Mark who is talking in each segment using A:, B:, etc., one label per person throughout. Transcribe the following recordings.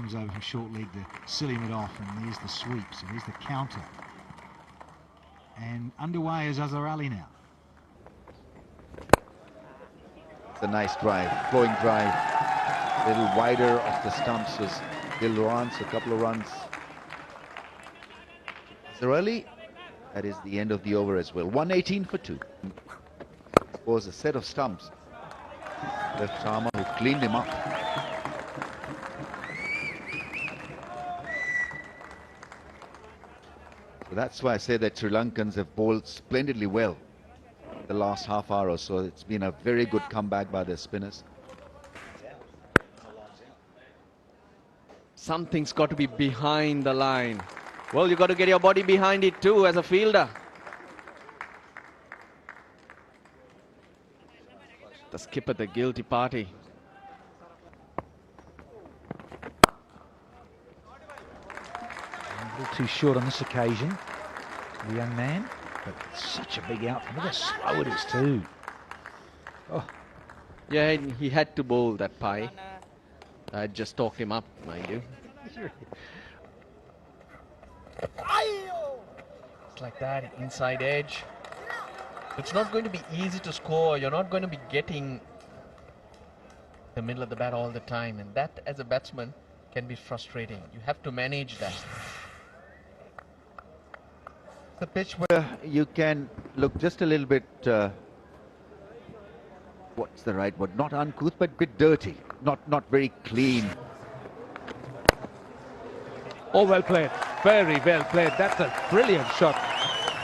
A: comes over from short leg to seal him it off, and there's the sweep, so there's the counter. And underway is Azhar Ali now.
B: It's a nice drive, flowing drive. A little wider off the stumps was Gil runs, a couple of runs. Azhar Ali, that is the end of the over as well. 118 for 2. Was a set of stumps. Left armer who cleaned him up. So that's why I say that Sri Lankans have bowled splendidly well the last half hour or so. It's been a very good comeback by their spinners.
C: Something's got to be behind the line. Well, you've got to get your body behind it too as a fielder. The skipper, the guilty party.
A: A little too short on this occasion, the young man, but such a big outfit. Look how slow it is too. Oh.
C: Yeah, he had to bowl that pie. I just talked him up, mind you. It's like that, inside edge. It's not going to be easy to score. You're not going to be getting the middle of the bat all the time, and that as a batsman can be frustrating. You have to manage that.
B: The pitch where you can look just a little bit, what's the right word? Not uncouth, but a bit dirty. Not very clean.
D: Oh, well played. Very well played. That's a brilliant shot.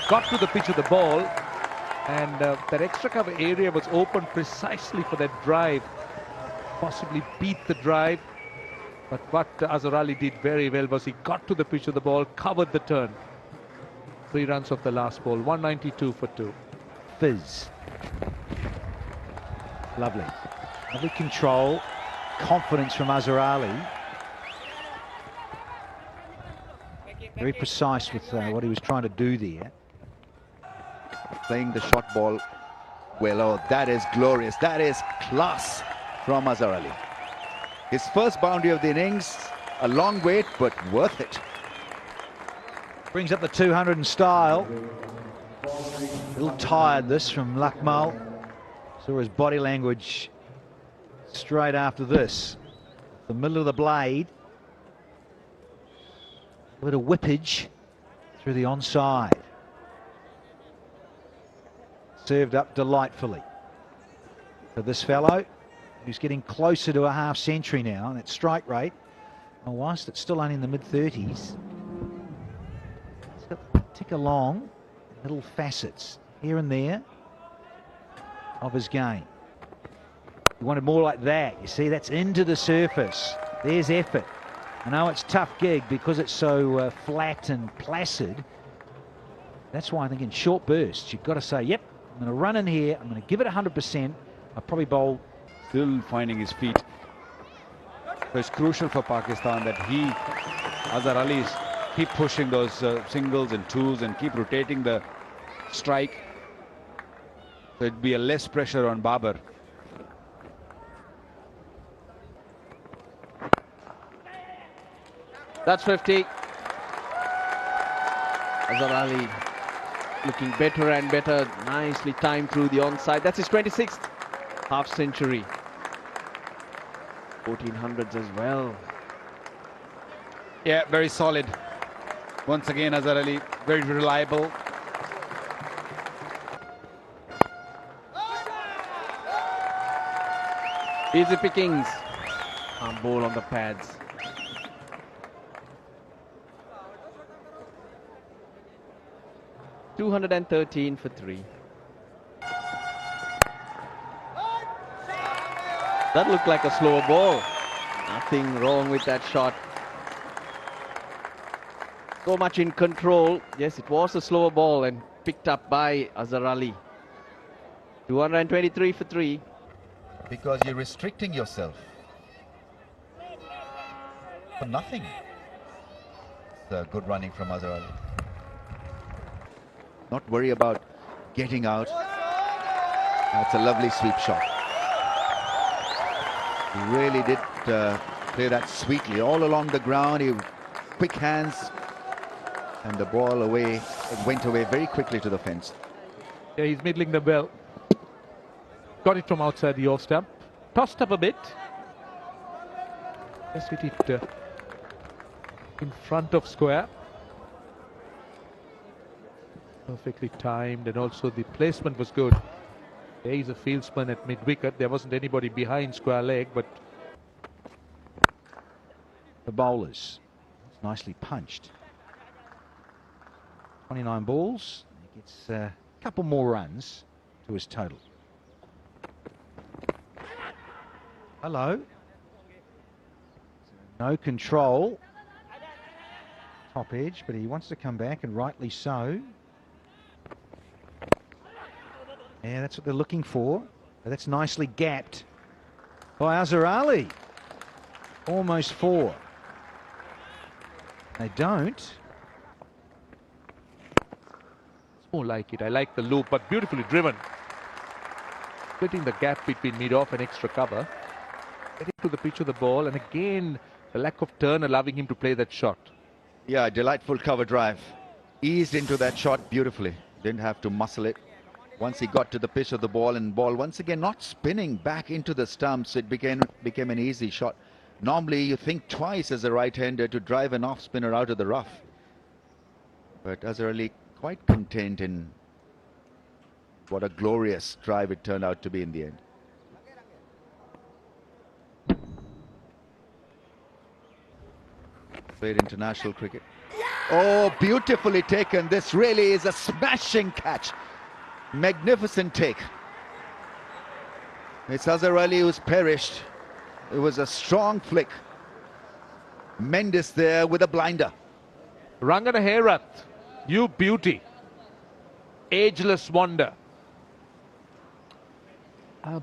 D: Got to the pitch of the ball, and that extra cover area was open precisely for that drive. Possibly beat the drive, but what Azhar Ali did very well was he got to the pitch of the ball, covered the turn. 3 runs off the last ball, 192 for 2.
A: Fizz. Lovely. Lovely control, confidence from Azhar Ali. Very precise with what he was trying to do there.
B: Playing the short ball well. Oh, that is glorious. That is class from Azhar Ali. His first boundary of the innings, a long wait, but worth it.
A: Brings up the 200 in style. A little tired this from Lakmal. Saw his body language straight after this. The middle of the blade. A little whippage through the onside. Served up delightfully. For this fellow, who's getting closer to a half century now, and its strike rate, and whilst it's still only in the mid-30s, it's got to tick along little facets here and there of his game. You wanted more like that. You see, that's into the surface. There's effort. I know it's a tough gig because it's so flat and placid. That's why I think in short bursts, you've got to say, yep, I'm going to run in here, I'm going to give it 100%. I'll probably bowl.
E: Still finding his feet. So it's crucial for Pakistan that Azhar Ali, keep pushing those singles and twos and keep rotating the strike. So it'd be a less pressure on Babar.
C: That's 50. Azhar Ali looking better and better. Nicely timed through the onside. That's his 26th half century. 1400s as well.
E: Yeah, very solid. Once again, Azhar Ali, very reliable.
C: Easy pickings. Arm ball on the pads. $213 for 3. That looked like a slower ball. Nothing wrong with that shot. So much in control. Yes, it was a slower ball and picked up by Azhar Ali. 223 for 3.
B: Because you're restricting yourself for nothing. It's a good running from Azhar Ali. Not worry about getting out. That's a lovely sweep shot. He really did Play that sweetly all along the ground. He quick hands, and the ball away. It went away very quickly to the fence.
D: Yeah, he's middling the well. Got it from outside the off stump. Tossed up a bit. Just hit it in front of square. Perfectly timed, and also the placement was good. There is a fieldsman at mid-wicket. There wasn't anybody behind square leg, but
A: the bowlers. It's nicely punched. 29 balls. He gets a couple more runs to his total. Hello. No control. Top edge, but he wants to come back, and rightly so. Yeah, that's what they're looking for. That's nicely gapped by Azhar Ali. Almost 4. They don't.
D: it's more like it. I like the loop, but beautifully driven. Splitting the gap between mid-off and extra cover. Getting to the pitch of the ball, and again, the lack of turn allowing him to play that shot.
B: Yeah, delightful cover drive. Eased into that shot beautifully. Didn't have to muscle it. Once he got to the pitch of the ball, and ball once again not spinning back into the stumps, it became an easy shot. Normally you think twice as a right-hander to drive an off-spinner out of the rough. But Azhar Ali quite content in what a glorious drive it turned out to be in the end. Played international cricket. Oh, beautifully taken. This really is a smashing catch. Magnificent take. It's Azhar Ali who's perished. It was a strong flick. Mendes there with a blinder.
D: Rangana Herath, you beauty. Ageless wonder.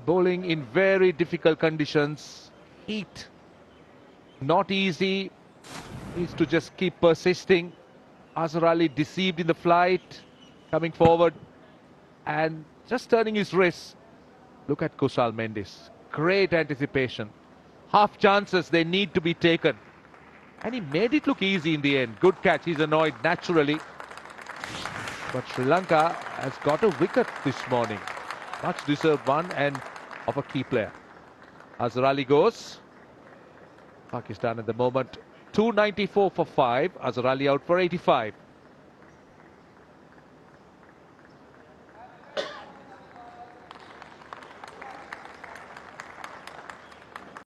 D: Bowling in very difficult conditions. Heat. Not easy. Needs to just keep persisting. Azhar Ali deceived in the flight. Coming forward. And just turning his wrist. Look at Kusal Mendes. Great anticipation. Half chances, they need to be taken. And he made it look easy in the end. Good catch. He's annoyed naturally. But Sri Lanka has got a wicket this morning. Much deserved one, and of a key player. Azhar Ali goes. Pakistan at the moment 294 for 5. Azhar Ali out for 85.